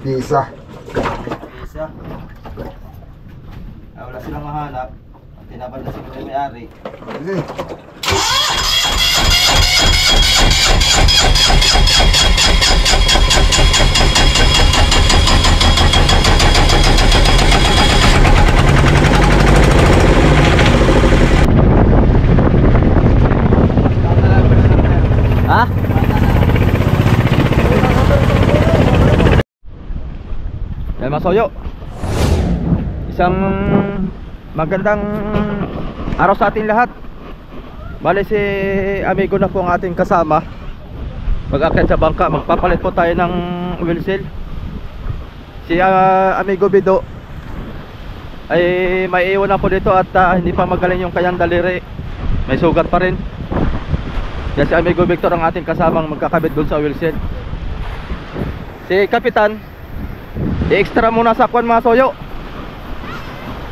Isa. Isa. Wala silang mahanap. Tinabal na siguro yung may-ari. Sige. Ha? Yan mga soyo, isang magandang araw sa ating lahat. Bale si amigo na po ang ating kasama. Mag-akit sa bangka, magpapalit po tayo ng wheel seal. Si amigo Bido ay may iwan na po dito at hindi pa magaling yung kanyang daliri. May sugat pa rin. Yan si amigo Victor ang ating kasamang magkakabit doon sa wheel seal. Si Kapitan, i-extra muna sa kwan mga soyo.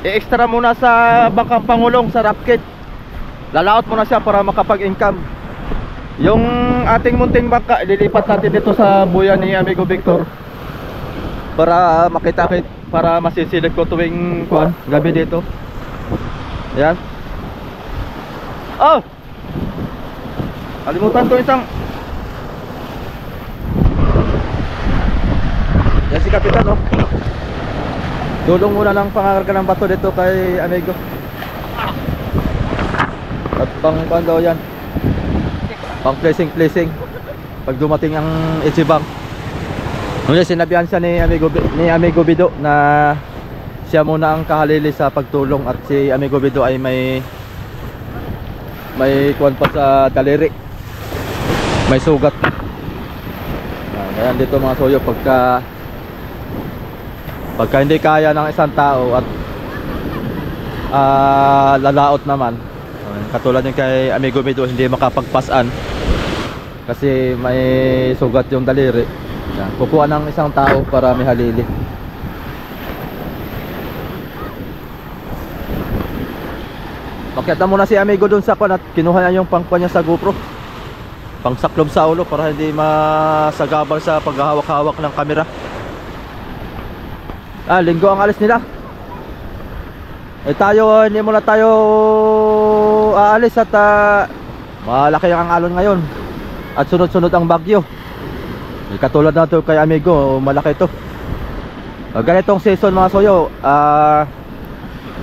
I-extra muna sa bangkang Pangulong sa Rapkit. Lalaot muna siya para makapag-income. Yung ating munting bangka ililipat natin dito sa buya ni amigo Victor para makita-kit, para masisilip ko tuwing kwan, gabi dito. Yan. Oh! Kalimutan ko isang. Yan si Kapitan, oh. Dulong muna ng pangakarga ng bato dito kay amigo. At pang daw yan, pang placing pag dumating ang Ichibang. Ngunit sinabihan siya ni amigo Bido na siya muna ang kahalili sa pagtulong. At si amigo Bido ay may kuwan pa sa daliri, may sugat. Kaya dito mga soyo, pagka hindi kaya ng isang tao at lalaot naman, katulad yung kay amigo Bido, hindi makapagpasan kasi may sugat yung daliri. Kukuha ng isang tao para may halili. Pakyat na muna si amigo dun sa kwan at kinuha niya yung pangkwan niya sa GoPro, pangsaklob sa ulo para hindi masagabal sa paghahawak-hawak ng kamera. Linggo ang alis nila. Tayo, hindi muna tayo aalis at malaki ang alon ngayon at sunod-sunod ang bagyo. Katulad na ito kay amigo, malaki ito. Ganitong season mga soyo,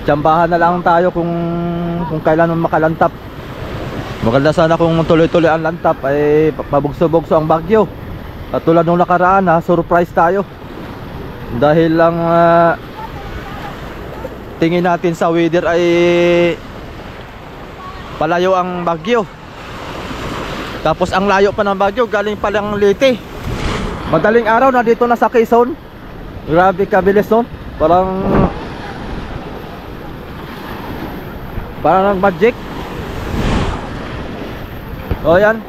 tsambahan na lang tayo kung kailan makalantap. Maganda sana kung tuloy-tuloy ang lantap, ay pabugso-bugso ang bagyo. At tulad nung nakaraan, surprise tayo. Dahil lang tingin natin sa weather ay palayo ang bagyo. Tapos ang layo pa ng bagyo, galing palang Leyte. Madaling araw na dito na sa Quezon. Grabe kabilis nun. Parang nag-magic. O yan.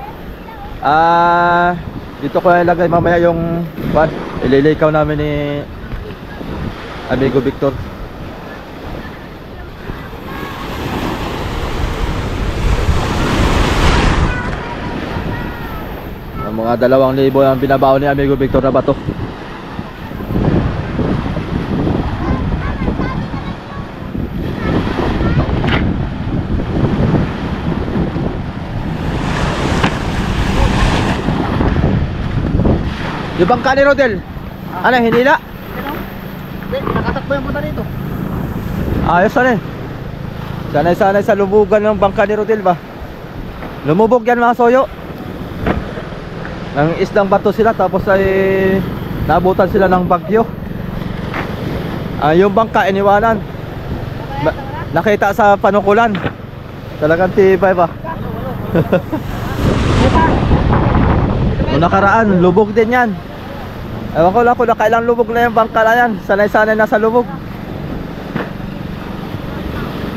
Dito ko ilagay mamaya yung ililikaw namin ni amigo Victor. Mga 2,000 ang binabaon ni amigo Victor na bato. Yung bangka ni Rodel, ano, hinila? Hindi, nakatakbo yung punta dito. Ayos na rin. Sanay-sanay sa lubugan ng bangka ni Rodel ba? Lumubog yan mga soyo. Ang isdang bato sila, tapos ay nabutan sila ng bagyo. Yung bangka iniwanan. Nakita sa panukulan. Talagang tibay ba? Nung nakaraan, lubog din yan. Ewan ko lang kung nakailang lubog na yung bangka na yan. Sanay-sanay na sa lubog.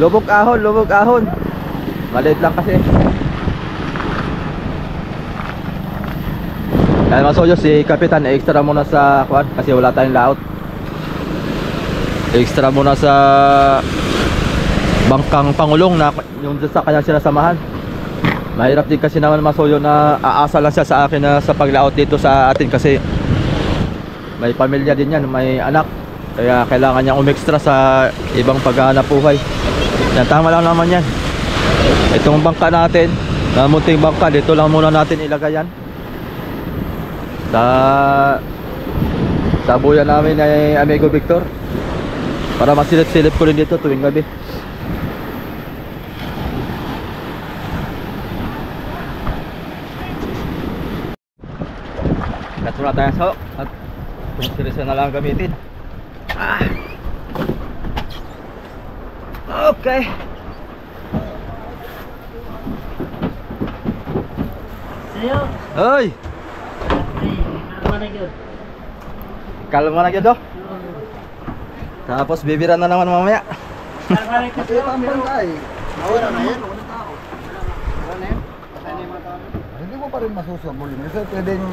Lubog ahon. Maliit lang kasi. Kaya mga soyo, si Kapitan extra muna sa kwan kasi wala tayong laot. Extra muna sa bangkang Pangulong na yung sa kanya sinasamahan. Mahirap din kasi naman mga soyo na aasa lang siya sa akin na sa paglaot dito sa atin kasi may pamilya din yan, may anak. Kaya kailangan niyang umextra sa ibang paghahanap buhay. Yan, tama lang naman yan. Itong bangka natin, na munting bangka, dito lang muna natin ilagay yan. Sa buyan namin ay Amigo Victor. Para masilip-silip ko rin dito tuwing gabi. Ito na tayo sa at itong sirisa na lang gamitin. Okay. Sayo. Hoy! Kalma na gyud do. Tapos bibira na naman mamaya. Kasi tampang ka eh. Nawala na yan. Hindi mo pa rin masusabulin. Kasi pwedeng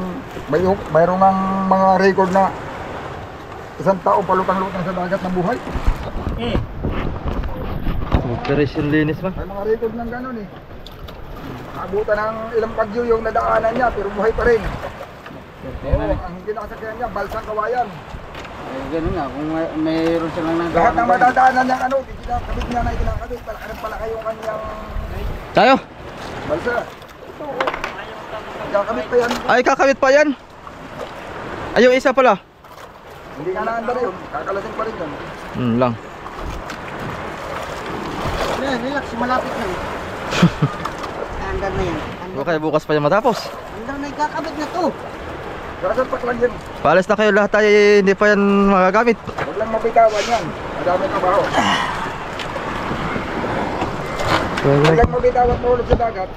mayroon ng mga record na isang tao palutang-lutang sa dagat na buhay. Operation linis man. May mga record ng gano'n eh. Abutan ng ilang bagyo yung nadaanan niya pero buhay pa rin. Oo, ang hindi nakasakyan niya, balsang kawayan. Ganun nga, kung mayroon silang nang Lahat ng madadaanan niyang ano, kinakabit niya na ikinakabit. Palaka yung kanyang Tayo. balsa. Ito, kakabit pa yan. Ay kakabit pa yan. Ay yung isa pala. Hindi nga naandar yun, kakalasing pa rin yun. Lang. relax, malapit na. Hanggang na yan. Okay, bukas pa yan matapos. Hanggang na ikakabit na to. Kasalpak lang yan. Paalis na kayo lahat ay hindi pa yan magagamit. Huwag lang mabitawan yan. Madami trabaho. Huwag lang mabitawan tulog sa dagat.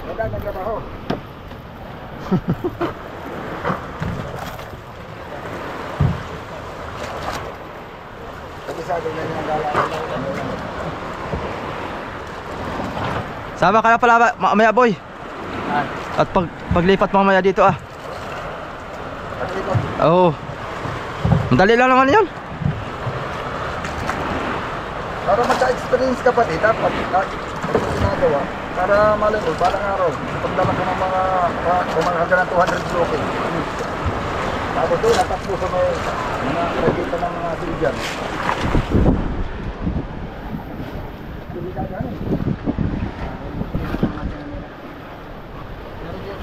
Madami trabaho. Kabisado na yung galaan. Sama ka na pala mamaya boy. At paglipat mamaya dito Oo. Madali lang naman yun. Para magka-experience ka pati, dapat ginagawa. Para malay mo, balang araw, pagdala ka ng mga kumahaga ng 200 bloke. Tapos doon, natakbo sa mga kredita ng mga siljan. Hindi ka gano'n.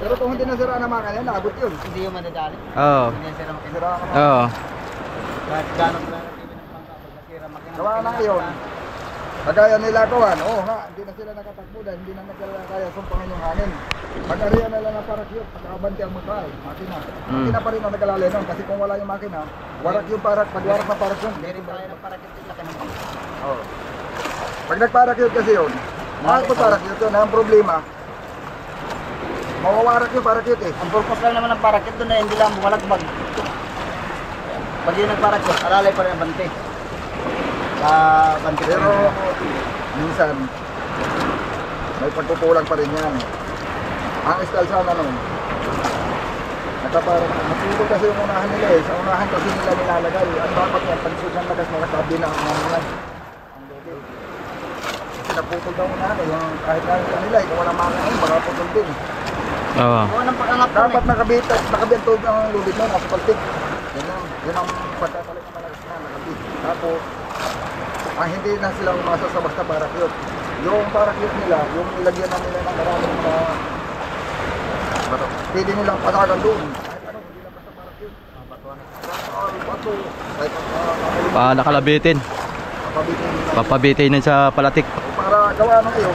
Pero kung hindi nasira na mga kanyan, naabot yun. Hindi yung madadali. Oo. Hindi yan sila makikita. Nasira ka na. Oo. Kahit gano'n na natin ng bangka, pag nasira makina. Gawa na ngayon. Kagaya nila kawan, oo nga, hindi na sila nakatakbo dahil hindi na kaya sumpangin yung hangin. Pag-ariyan na lang ng parakyut, nakabante ang makay, makina. Makina pa rin ang naglalay nun kasi kung wala yung makina, warak yung parak, pag warak na parak yun. Hindi rin ba ng parakit yung laki ng bangka. Oo. Pag nagparakyut kasi yun, makakapag-parakyut yun, ang problema, mawawarak yung parakyut eh. Ang purpose lang naman ng parakit doon na hindi lang bumalagbag. Pag yun nagparakit, alalay pa rin ang bante. Bante Pero minsan, may pagkukulang pa rin yan. Ang style sana nun, natutulog kasi yung unahan nila eh. Sa unahan kasi nila nilalagay. Ang dapat yan, pag-isog ng lagas, nakatabi na ang unahan. Kasi naputol daw unahan eh. Yung kahit na nila, kung walang mga ngayon, baka putol din. Oo. Oo, ng pag-angat doon Dapat nakabintog ang lubid nun, nakapaltik. Yan ang pagkakalit ng malagas na, nakabit. Tapos, ang hindi na sila umasa sa basta parakyut. Yung parakyut nila, yung nilagyan na nila ng maraming mga pwede nilang panagan doon. Kahit ano, hindi lang basta parakyut. Bato, kahit Nakalabitin. papabitin nila. Papabitin sa palatik. Para gawa ng iyo,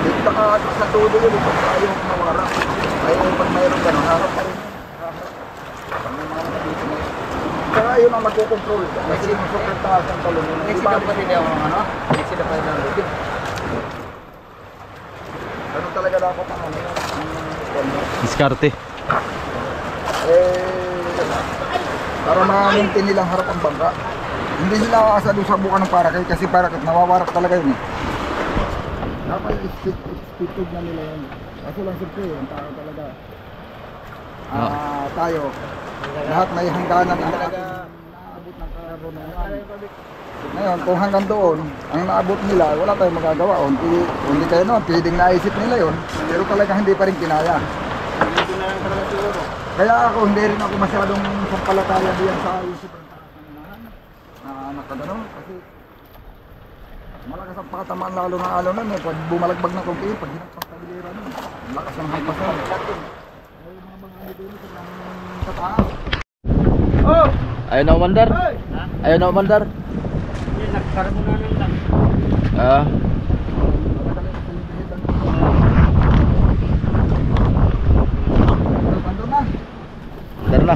dito ka sa tulo yun, pag ayaw mawara. Ay, pag mayroon ka, harap pa rin. Pag may mga nabitin na yun. Kaya yun ang magkukontrol. May sinusukat taas ang talong. May sila pa din yung ano? May sila pa din ang lubid. Ganun talaga dapat ang ano. Diskarte. Para ma-maintain nilang harap ang bangka. Hindi sila asa doon sa buka ng parakit kasi parakit nawawarak talaga yun eh. Dapat istitog na nila yun. Kaso lang siyempre yung tao talaga. Tayo. Lahat may hangganan ang talaga naabot ng karunungan. Ngayon, kung hanggang doon, ang naabot nila, wala tayong magagawa. Hindi kayo noon, pwedeng naisip nila yun. Pero talagang hindi pa rin kinaya. Dito na lang talaga siguro. Kaya ako, hindi rin ako masyadong sampalataya diyan sa isip ng takasamahan na nakagano. Kasi malakas ang pakatamaan lalo ng alonan eh. Pag bumalagbag ng konti, pag hinagpas sa bilira nun, malakas ang hampasan. Ay, mga ano dito sa ng tataas. Oh! Ayaw na umandar. Ayaw na umandar. Yan, nagkarbunanan lang. Ah, Andun na. dar na.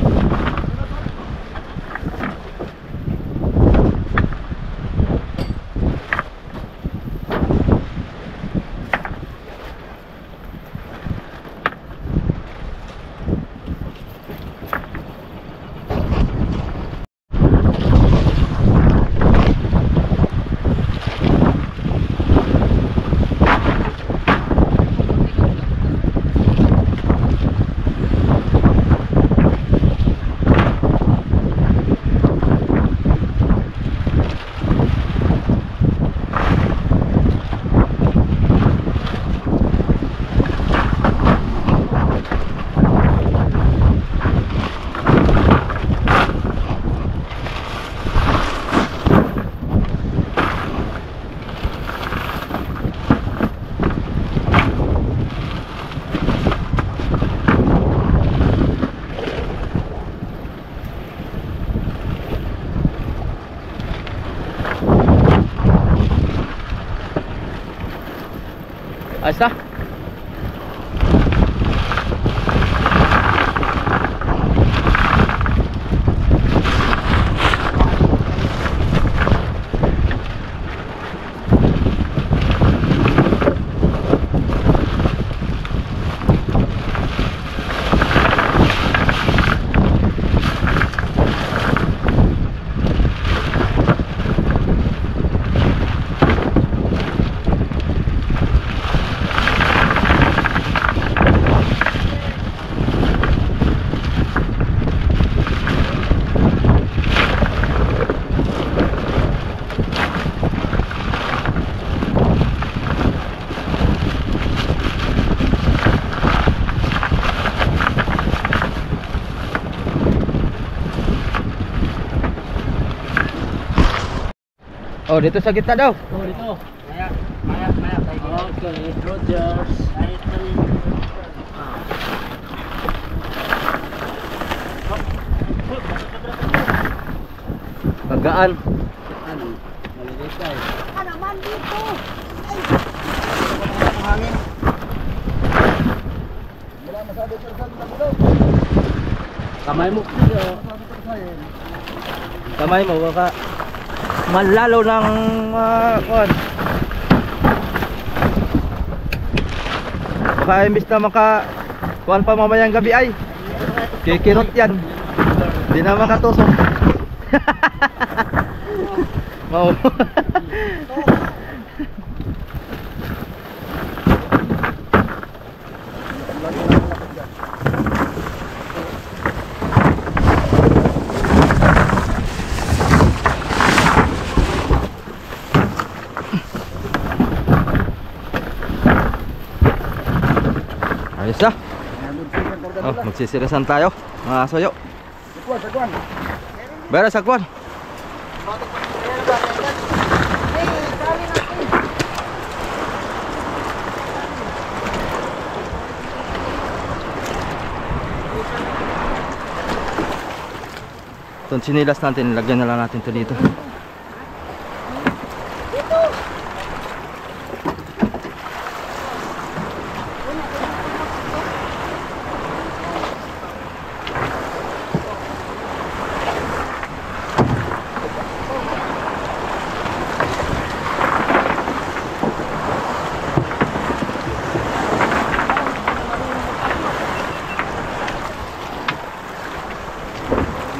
Ayos na. Oh, dito sa gitna daw. Oh, dito. Maya. Okay, Rogers. Paggaan. Ano? Malinis tayo. Ano man dito? Hangin. Wala masabi sa saan na dito. Kamay mo. Kamay mo baka malalo ng kuwan. Baka imbis na maka kuwan pa mamayang gabi ay kikirot yan. Hindi na makatusok. Mau. Ayos na. Oh, magsisirasan tayo mga soyo. Sagwan. Beres sakwan. Itong sinilas natin, lagyan na lang natin ito dito.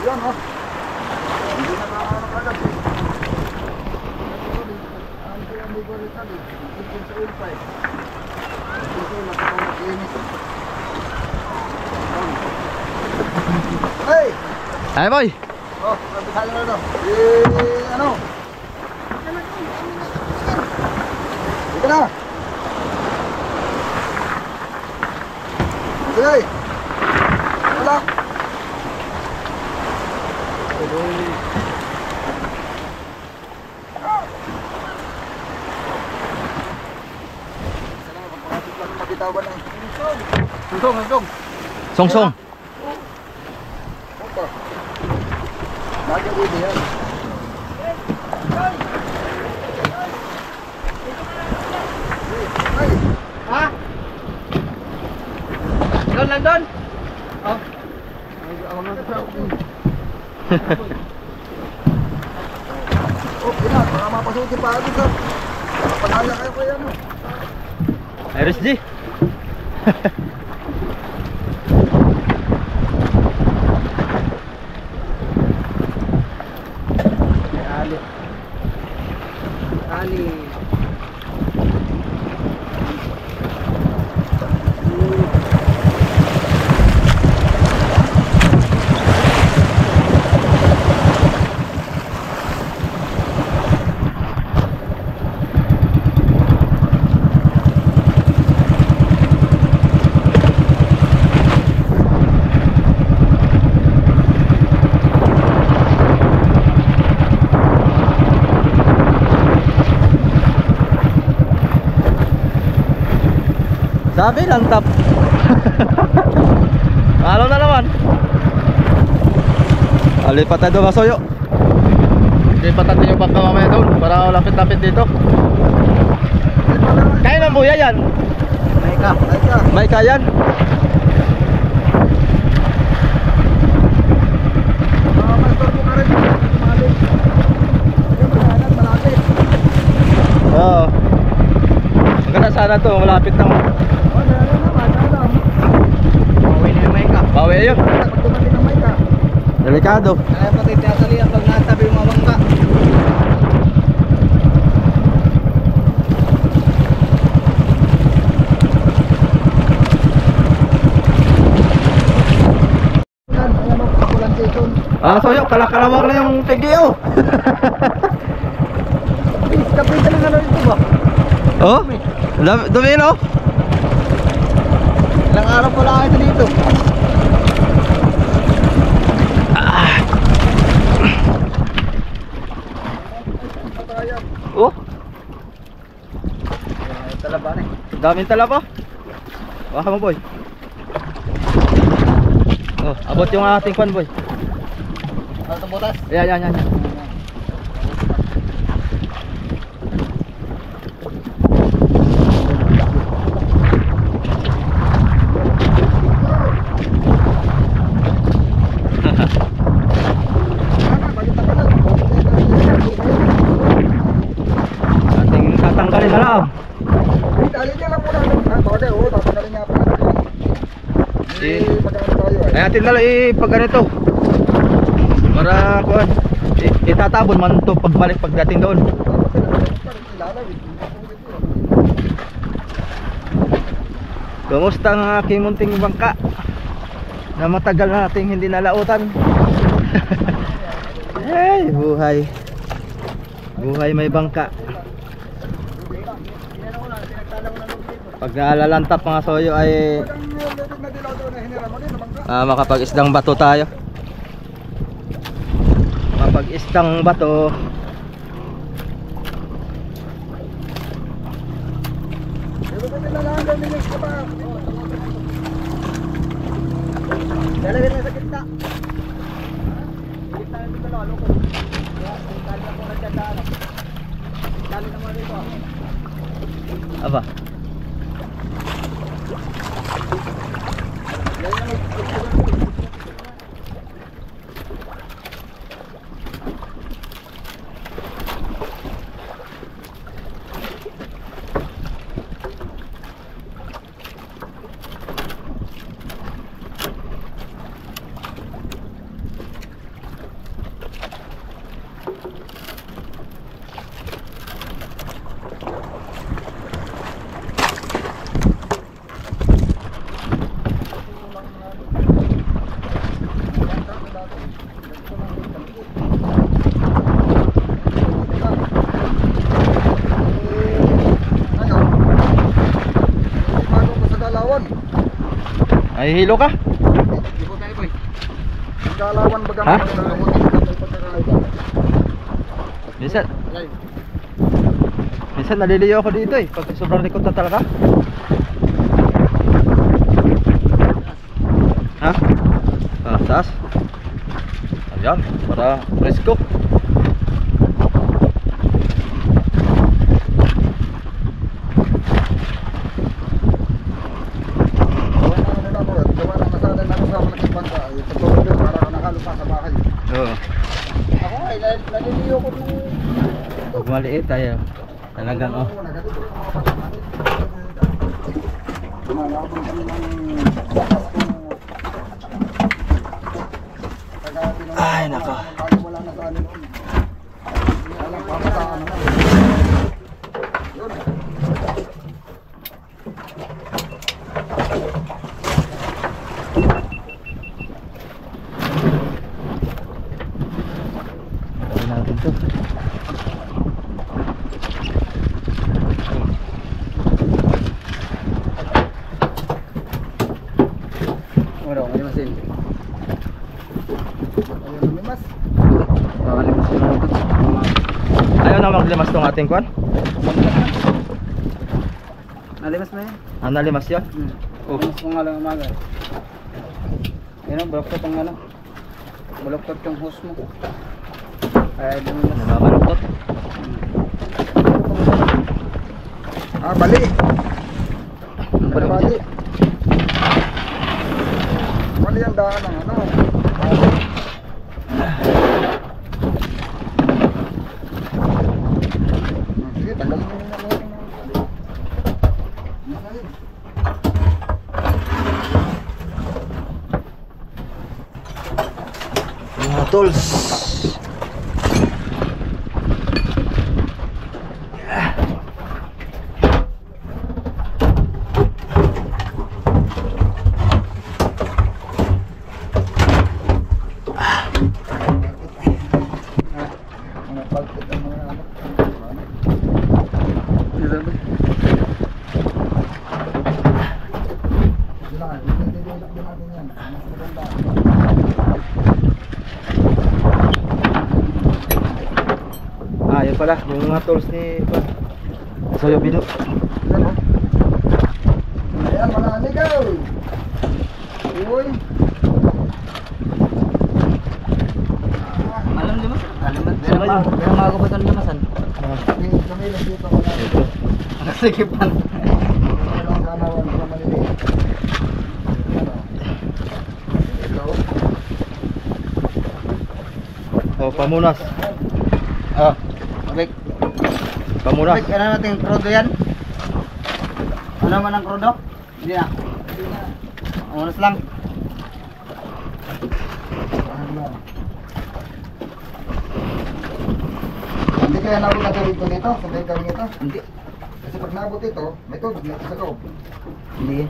Yan oh. Hindi na nakakano agad eh. Hindi ko rin sabi. Hindi sa oil pipe. Hindi ko nakakakinis. Hey! Ay boy! Oh, nabisali na ito. Ano? Dito na! Sige! Wala! pala. Mabitawan ng Hanggang. Song. Opa. Lagi pwede yan. Ay! Ha? Doon lang doon. Oh. Oh, yun na. Baka mapasukin pa agad sir. Panala kayo ko yan. Iris G. Ali. Sabi, lantap. Ano na naman? Lipat tayo doon, Masoyo. Lipat natin yung bangka mamaya doon para lapit-lapit dito. Kaya ng buya yan? Maika. May kayan? Mastor mo ka rin. Malip. Yung malalan, malapit. Oo. Maganda sana to, malapit na. Oh, meron naman. Alam. Bawi na yung Maika. Bawi yun. Pag dumating ang mic ka. Delikado. Kaya pati tiyatalian pag natabi yung mga bangka. Yan, ayan o, kakulan station. Soyo, kalakalawak na yung tigyo. Kapit na lang ano ito ba? Oh? Dumi no? Ilang araw pala kayo dito. Oh? Talaban eh. Daming talaba. Baka mo boy. Oh, abot yung ating kwan boy. Ano itong butas? Yan. Ating tatanggalin na lang. Dali niya lang muna. Bakit eh, tatanggalin niya pa natin. Magkano tayo eh. Ay atin na lang pag ganito. Para kuan. Itatabon man to pagbalik pagdating doon. Kumusta ang aking munting bangka na matagal nating hindi nalautan? Ay, buhay. Buhay may bangka. Pag nalalantap mga soyo ay makapag-isdang bato tayo. Makapag-isdang bato. Dalawin na sa gitna. Gitna yung dalawa, loko. Tali na po nagdadaan. Tali naman dito. Aba. Bago ko sa Dalawan. Ay hilo ka? Hindi po tayo boy. Pagkalawan bagang Ha? pagkakaiba. Minsan, minsan naliliyo ako dito eh. Pag sobrang likod na talaga. Ha? Ah, taas. Ayan, para presko. Gawa na nasalan ako sa malaking bangka. Yung pagtulog doon, para nakalupa sa bahay. Oo. Ako ay naliliyo ko nung Pag maliit tayo. Talagang oh. Malabang kami ng bakas kung Ay, nako. wala na sa ano noon. Alam, papataan na. Yun. Gawin natin to. Wala, may masin. Ayun, lumimas. Kakalimas ko lang ito. Ayaw na maglimas tong ating kwan. Nalimas mo yan? Ah, nalimas yun. Limas ko nga lang umaga. Yan ang baloktot ang ano. Baloktot yung hose mo. Ay, lumimas. Namamaluktot. Ah, bali. Bali. Bali. Bali ang daan ng ano. Sige, tagalin mo na lang. Mga tools. Mga palpit ang mga ano. Sila, i-develop din natin yan. Mas maganda. Ah, yun pala. Yung mga tools ni Soyo Bino. Yan o. Ayan, mga anigaw. Uy. Alam limas? Alam mo? Saan ba yun? Pero mago ba itong limasan? Kumilos dito ko na. Ito. Nakasikipan. Ano ang kanawan sa maliliit. Ano? Ikaw. Oh, pamunas. Oh, Mabik. Pamunas. Mabik, ano natin krudo yan? Ano man ang krudo? Hindi na. Unas lang. Ano? Hindi kaya nabot na dito dito? Sabay kami ito? Hindi. Kasi pag nabot ito, may tubig dito sa loob. Hindi.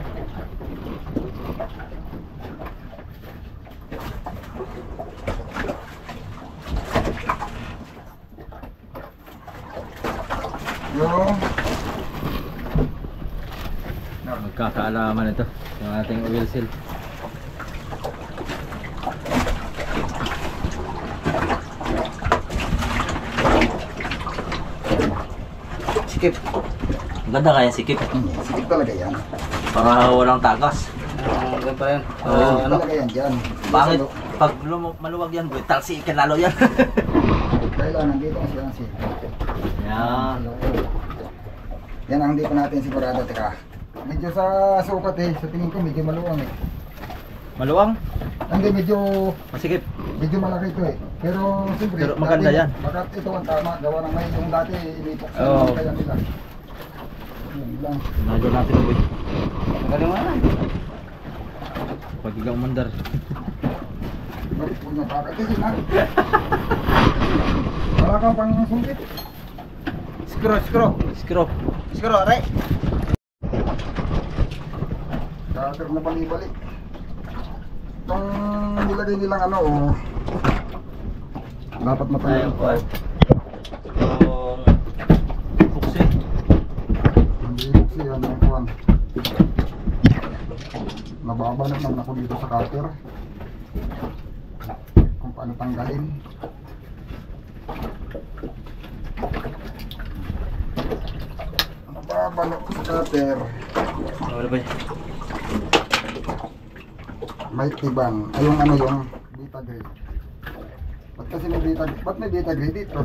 Yung Magkakaalaman ito. Yung ating oil seal. Sikip. Ganda kaya sikip. sikip talaga yan. Para walang tagas. Ganun pa rin. Oo. Sikip talaga yan dyan. Bakit? Pag maluwag yan, boy, talsi ka lalo yan. Kailangan nandito ang silang sikip. Yan. Yan ang hindi pa natin sigurado. Teka. Medyo sa sukat eh. Sa tingin ko medyo maluwang eh. Maluwang? Hindi medyo Masikip. malaki ito eh. Pero siyempre. Pero maganda dati, yan. Baka ito ang tama. Gawa ng may yung dati inipok sa Oo. kaya nila. Yun lang. Medyo natin boy. Galing mo na. Pag ikaw umandar. Huwag na pakatisin ha. Wala kang pang sungkit. Screw, screw. Screw. Screw, aray. Cutter na palibalik. Itong nilagay nilang ano oh. Dapat matanggal. Ayun po. Yung buksi. Hindi buksi yan ang kuwan. Nababanat naman ako dito sa cutter. paano tanggalin. Ano ba balok sa cutter? Ano ba yun? May tibang. Ay yung ano yung beta grade. Ba't kasi may beta, ba't may beta grade dito?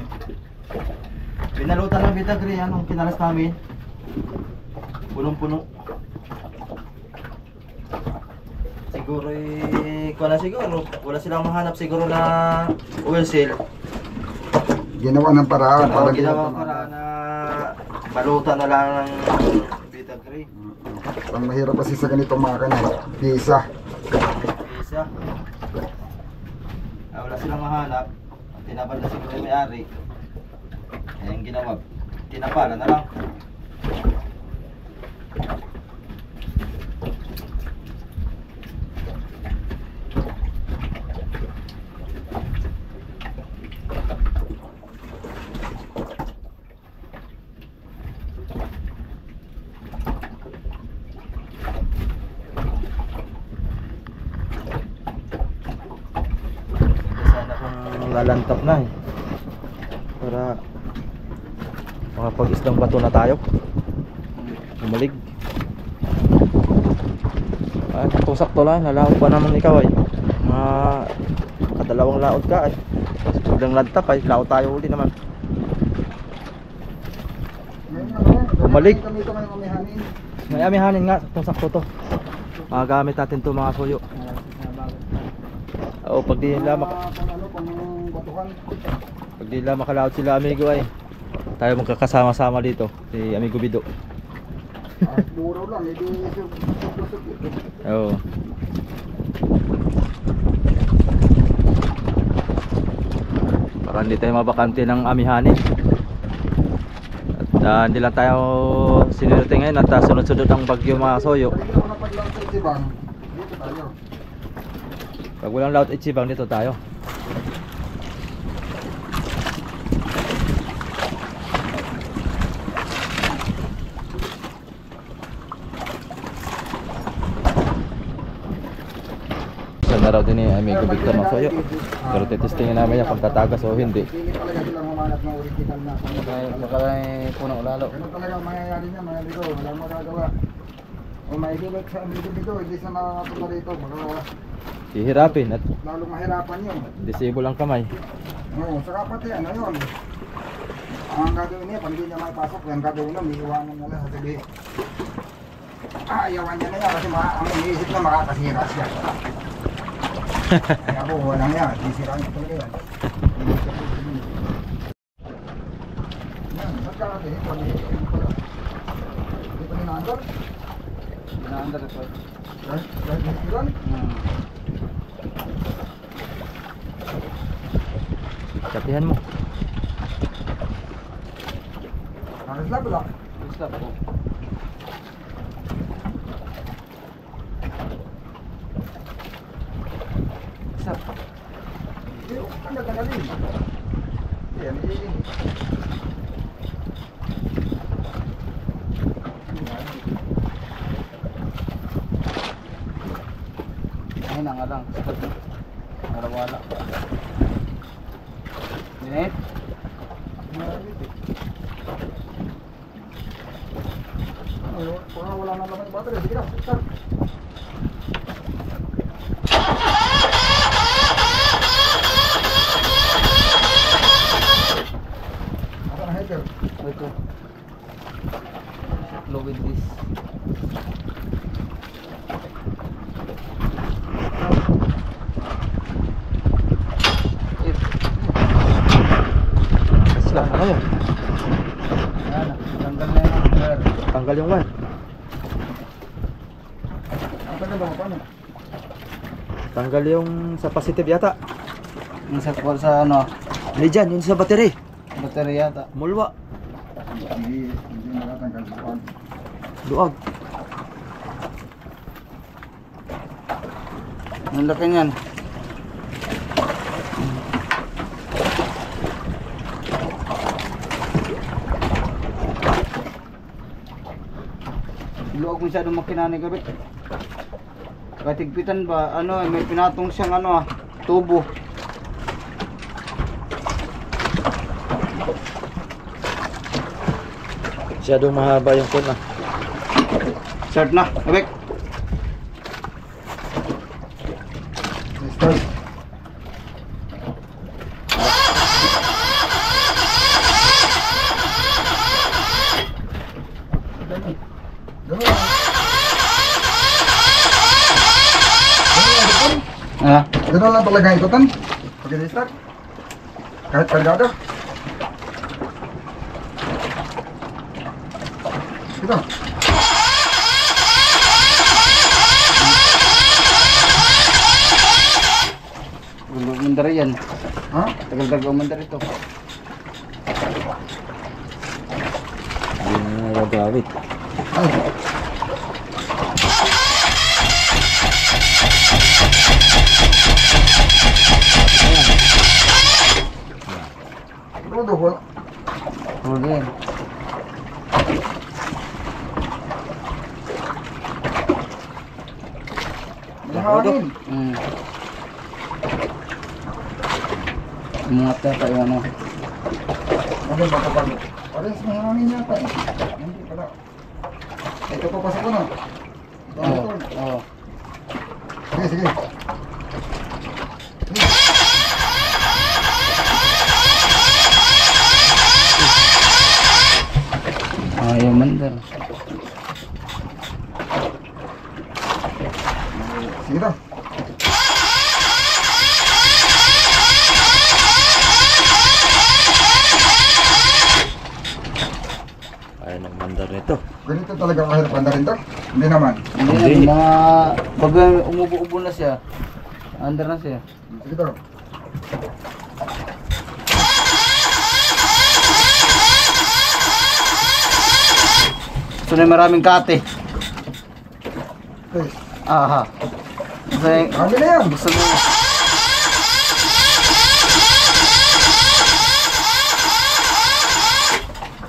Pinalutan ng Vita Gray, anong kinalas namin? Punong-puno. Siguro wala siguro. Wala silang mahanap siguro na oil seal. Ginawa ng paraan para di Ginawa na para na balutan na lang ng Vita Gray. Ang mahirap kasi sa ganitong makina, pisa. Isa. Wala silang mahanap. Tinapad na siguro yung may-ari. Ayan ginawa. Tinapala na lang. Sana kung lalantap na eh. Para makapag-islang bato na tayo. Umalig. Ay, sakto lang. Nalaot pa naman ikaw ay. Kadalawang laot ka ay. Pagdang lantap ay, laot tayo uli naman. Bumalik. Kami ito ngayong umihanin. May amihanin nga, sakto to. Magagamit natin to mga suyo. Oo, pag di nila Pang batuhan. pag di nila makalaot sila amigo ay tayo magkakasama-sama dito si amigo Bido. Muro lang, hindi susuk ito. Oo. Para hindi tayo mabakante ng amihanin. At hindi lang tayo sinurte ngayon at sunod-sunod ang bagyo mga soyo. Pag hindi ako napaglang sa Sibang, dito tayo. Pag walang laot Ichibang dito tayo. Na raw din ni amigo Victor Masoyo. Pero titestingin namin yan kung tatagas o hindi. Pili talaga silang humanap ng original na Baka puno lalo. Ganun talagang mangyayari niya, mga amigo. Walang magagawa. Kung maigilot sa amigo dito, hindi siya nakapunta rito. Baka Hihirapin at lalong mahirapan yun. disable ang kamay. Oo, saka pati ano yun. Ang gagawin niya, pag hindi niya maipasok, yung gagawin niya, may iwanan niya lang sa tabi. Ayawan niya na yan kasi ang iniisip na makakasira siya. Kaya po, walang yan. Sisiraan niya talaga yan. Iniisip ko sa inyo. Yan, magkakati. Hindi pa ninaandar? Inaandar ito. Right restaurant? Kapihan mo. Halos lang pala. Stop po. Stop. Hindi, tagal-tagalin. Yan, Ay na nga lang. Wala. Minute. Wala na naman yung battery. Sige na, start. Ako na header. Ito. Low with this. Ano mo? Ayan, tanggal na yung wire. Tanggal yung wire. Ang tagal ba? Paano? Tanggal yung sa positive yata. Yung sa ano, Hindi dyan, yung sa battery. baterya yata. Mulwa. Hindi nakatanggal. Paano? Luag. Ang laki niyan. Luwag masyadong makinani kabit. Kahit higpitan ba, ano, may pinatong siyang ano tubo. Masyadong mahaba yung kun ah. Start na, Abek. Start. Ganun lang. Ah, Ganun lang talaga ang ikutan. Pag i-start. Kahit kargado. Ito. tagal umandar yan. Ha? Tagal umandar ito. Hindi na nagagamit. Ay. Rodo, wala. Huli yan. May hangin. Umungat na tayo ano. Ano ba kapag? Pares may hangin yata eh. Hindi pala. Ito papasok ko na. Oo. Oo. Sige, sige. Ayaw mandar. Sige daw. Ayaw ng mandar nito. Ganito talaga kahirap andarin to? Hindi naman. Hindi na, Hindi. mga pag umubo-ubo na siya, andar na siya. Sige daw. Gusto na maraming kate. Okay. Aha. Gusto na, Hangin na yan. gusto mo.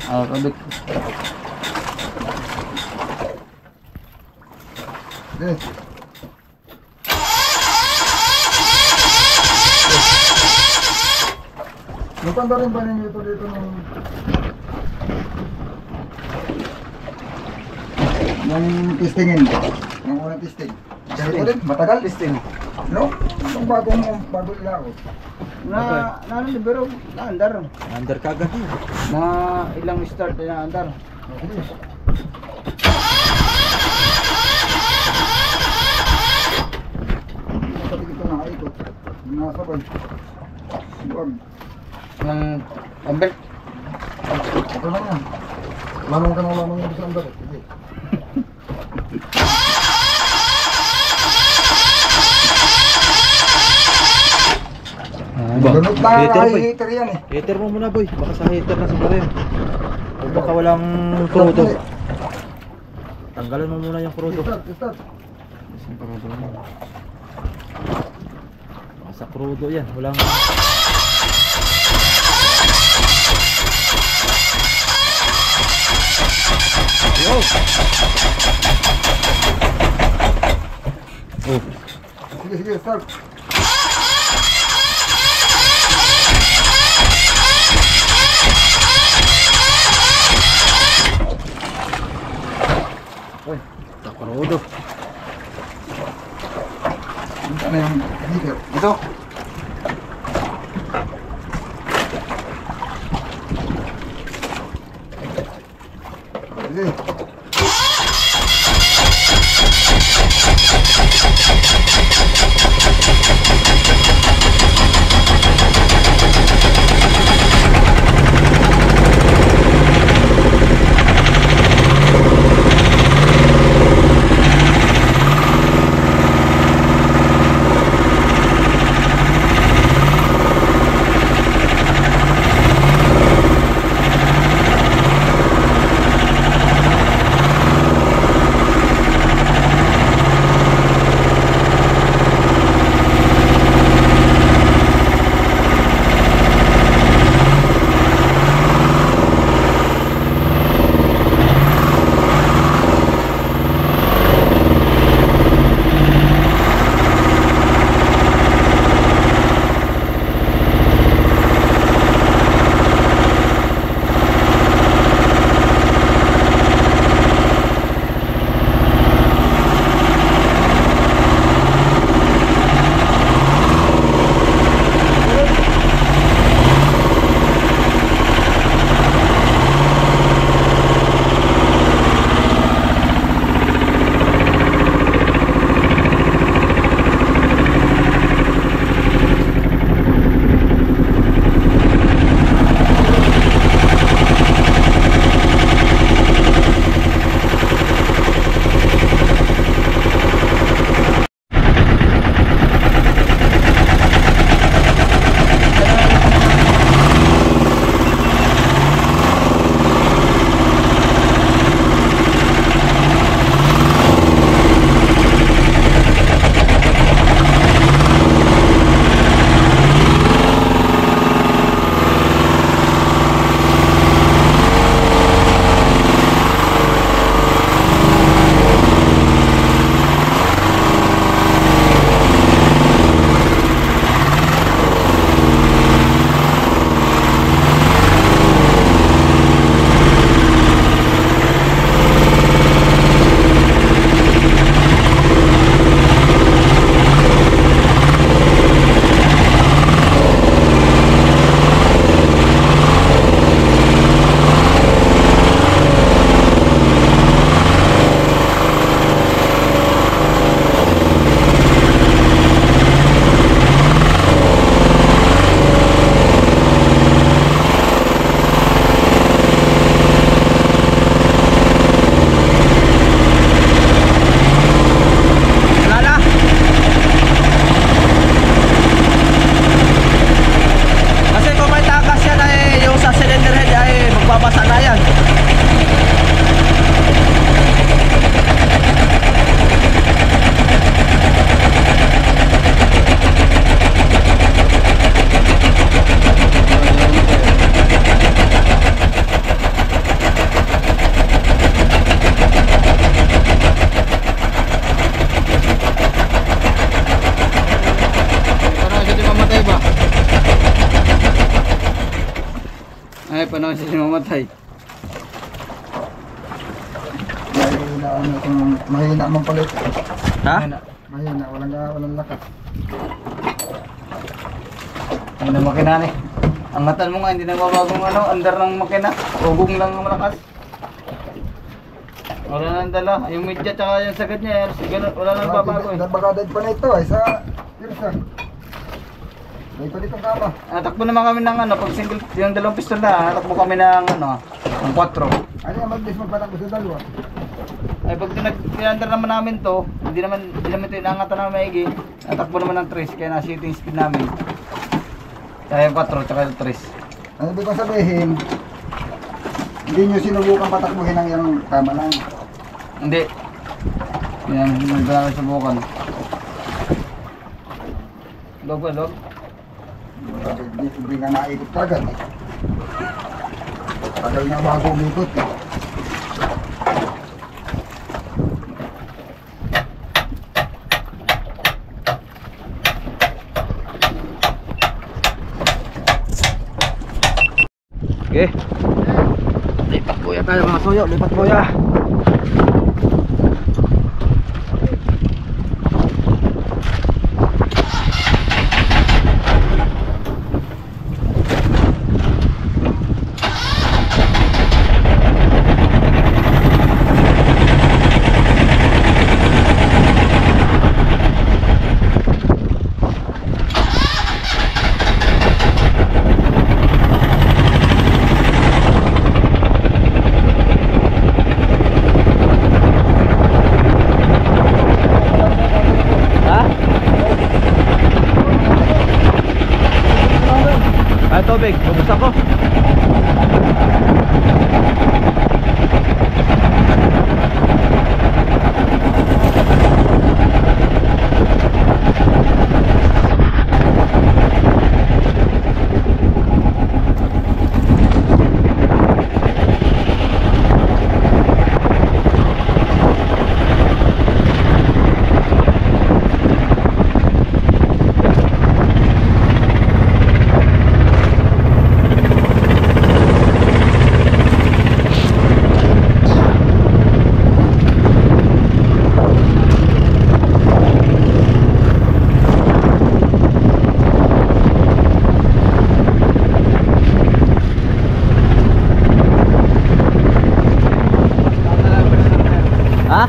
Ah, kabit. Sige. Napanda rin ba ninyo ito dito ng... Yung testingin. Yung unang testing. Ganito din, matagal. Testing. No? Itong bago nila ako. Na ano libero, na andar. Mandar kagad yun. Mga ilang start na andar. Sige. Nakatigil ito na ikot. Nasabay. Huwag. Ng ambel. Ito lang yan. Lamang ka ng lamang yung sa andar. Sige. Ba? Ganun na Hater boy. hater yan eh. Hater mo muna boy. Baka sa hater na sa baril. O baka walang krudo. Tanggalan mo muna yung krudo. Start, start. Baka sa krudo yan. Walang... Yo! Oh. Sige, sige, start. Uy, sa krudo. Ano yung hater? Ito. Sige. Ay, panahon siya mamatay. Mahina mong palit. Ha? Mahina, walang lakas. Ano na makina ni? Angatan mo nga, hindi na mabagong ano, andar ng makina. Ugong lang ang malakas. Wala nang dala. Yung media tsaka yung sagad niya, wala nang babago eh. Nagbagadad pa na ito ay sa Pirsa. May pa ditong kama. Natakbo naman kami ng ano, pag single, yung dalawang pistol na, natakbo kami ng ano, ng 4. Ano yung magpatakbo sa dalawa? Ay pag tinandar naman namin to, hindi naman ito inangatan namin maigi. Natakbo naman ng 3, kaya na-shooting speed namin. Kaya yung 4, tsaka yung 3. Ano ibig kong sabihin? Hindi nyo sinubukan patakbuhin ang yung kama lang. Hindi. Yan, hindi namin subukan. Log ba, log? Hindi nga naikot kagad eh. Tagal na bago umikot eh. Okay. Lipat kuya tayo mga soyo, lipat kuya. Tubig, ubos ako. Ha?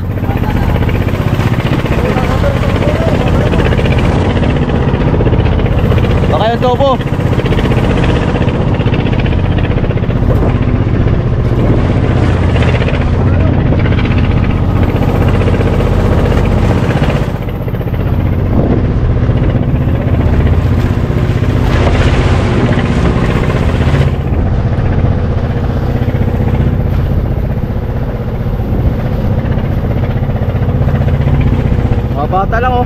Baka yung topo. Bata lang oh.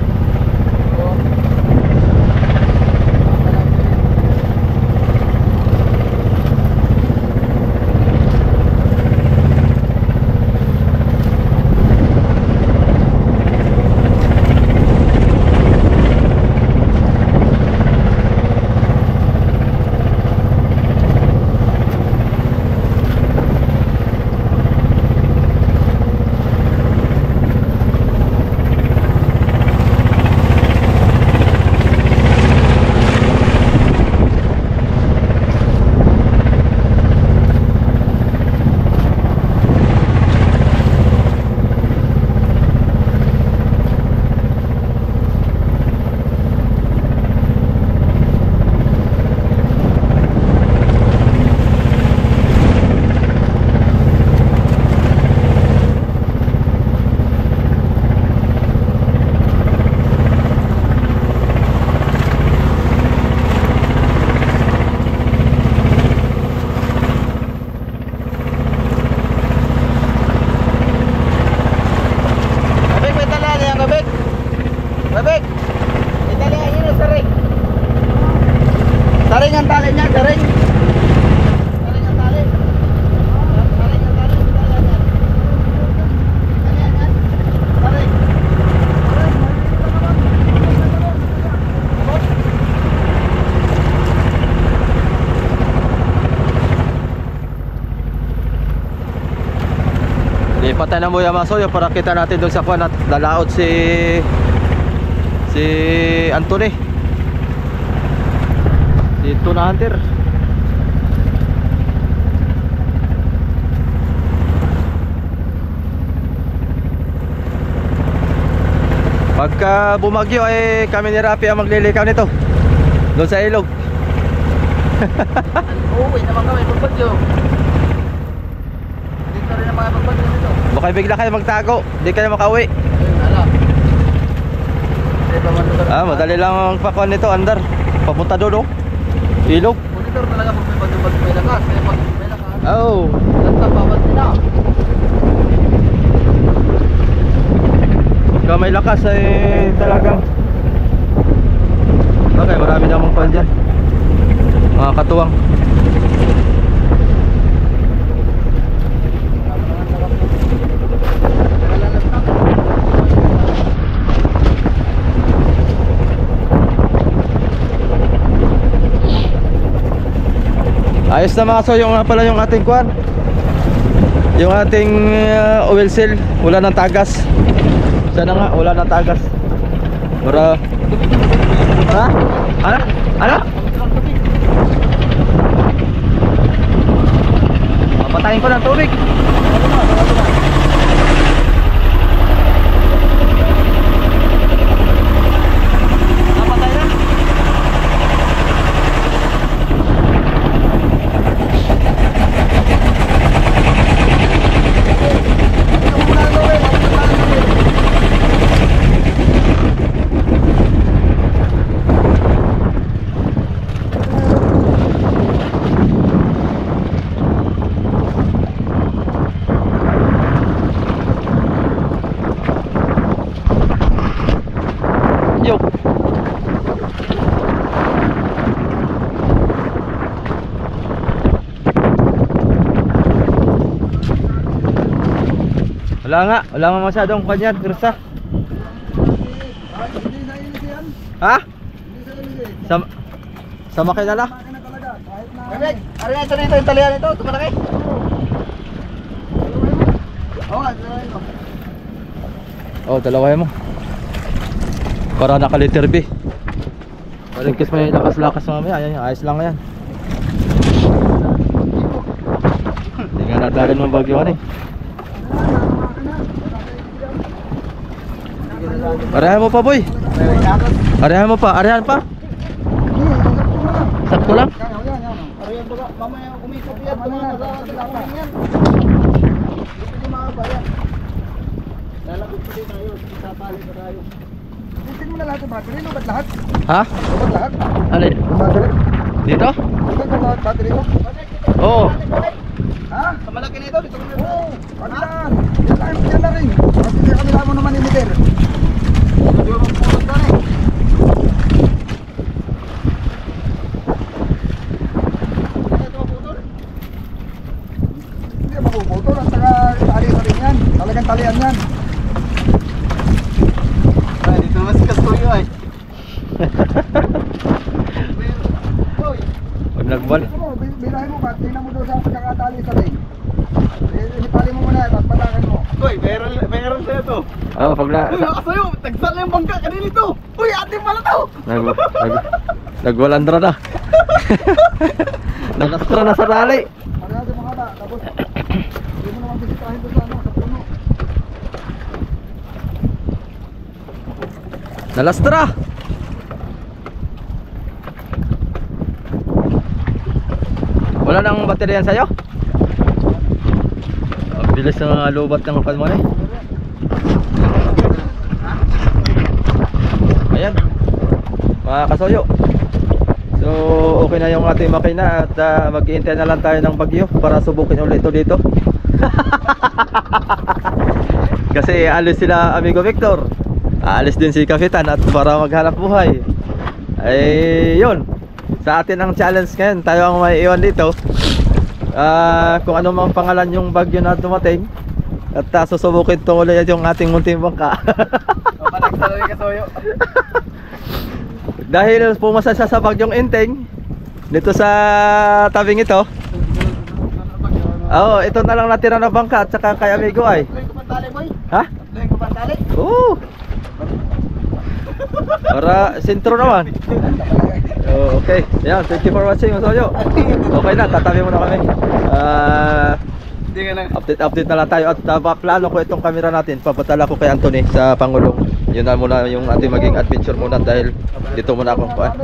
Papatay na mo yung mga soyo para kita natin doon sa kuwan at lalaot si Anthony, si Tuna Hunter. Pagka bumagyo ay kami ni Rapi ang maglilikaw nito doon sa ilog. Uuwi naman kami pagbagyo. Dito rin naman pagbagyo nito. Baka bigla kayo magtago, di kayo makauwi. Alam. Madali lang ang pakuan nito, andar. Papunta doon, oh. Ilog. Monitor talaga pag may bagyo may lakas. Kaya pag may lakas, Oh. nagtapapat nila. Pagka may lakas ay talagang okay, marami namang pan dyan, mga katuwang. Ayos na mga so, yung nga pala yung ating kuan, yung ating oil seal, wala nang tagas. Sana nga, wala nang tagas. Para ha? Ano? Ano? Papatayin ko ng tubig. Napatay na. Yo. Wala nga masyadong kanyan, kursa. Ha? Sama kayo na lang. Bebek, ari na ito dito, Italian ito, ito malaki. Oo, Oh, dalawahin mo. Para naka-liter B. Palingkis mo yung lakas-lakas mamaya. Ayan, ayos lang yan. Hindi nga nadagan mo bagyo eh. Arehan mo pa, boy. Arehan mo pa, arehan pa. Sakto lang. Ariyan baga, mamaya umikot yan, mga kasama yan. Hindi makaba yan. Lalapit ko din tayo, isapali ko tayo. Bukin mo na lahat yung battery, lubat lahat. Ha? Lubat lahat. Ano? Battery. Dito? Lubat yung lahat battery mo. Oo. Ha? Sa malaki na ito, dito ko na ito. Oo. Kabilaan. Yan na rin. Kasi sa kabila mo naman emitter. Hindi mo magpulot ka rin. Hindi mapuputol. At saka tali pa rin yan. Talagang talian yan. Ay, dito naman si Kastuyo ay. Uy, Pag nagbal. Ano, birahin mo ba? Tingnan mo doon sa pagkakatali sa rin. Ipali mo muna at patakan mo. uy, meron sa'yo to. Oo, pag na... Uy, nakasayo, tagsan na yung bangka kanina ito. Uy, ating pala to. Nagwalandra na. Nakastra na sa tali. Para natin mga bata. Tapos, hindi mo naman bisitahin doon sa ano, sa puno. Nalastra. Wala nang baterya sa'yo? Ang bilis ng mga lubat ng palmo eh. Ayan, mga kasoyo. So okay na yung ating makina at mag-iintay na lang tayo ng bagyo para subukin ulit ito dito. Kasi alis sila amigo Victor, aalis din si Kapitan at para maghanap buhay. Ay yun, sa atin ang challenge ngayon, tayo ang may iwan dito. Kung ano mang pangalan yung bagyo na dumating at susubukin ito ulit yung ating munting bangka. Papalag sa Kastuyo. Dahil pumasa siya sa bagyong Enteng dito sa tabing ito. Oo, ito na lang natira na bangka at saka kay amigo ay. Ha? Tatlohin ko ba ang tali? Oo. Para sentro naman. Oh, okay. Yan, thank you for watching, Masoyo. Okay na, tatabi muna kami. Hindi ka lang. Update na lang tayo. At plano ko itong camera natin. Papadala ko kay Anthony sa Pangulong. Yun na muna yung ating maging adventure muna dahil dito muna ako. Saka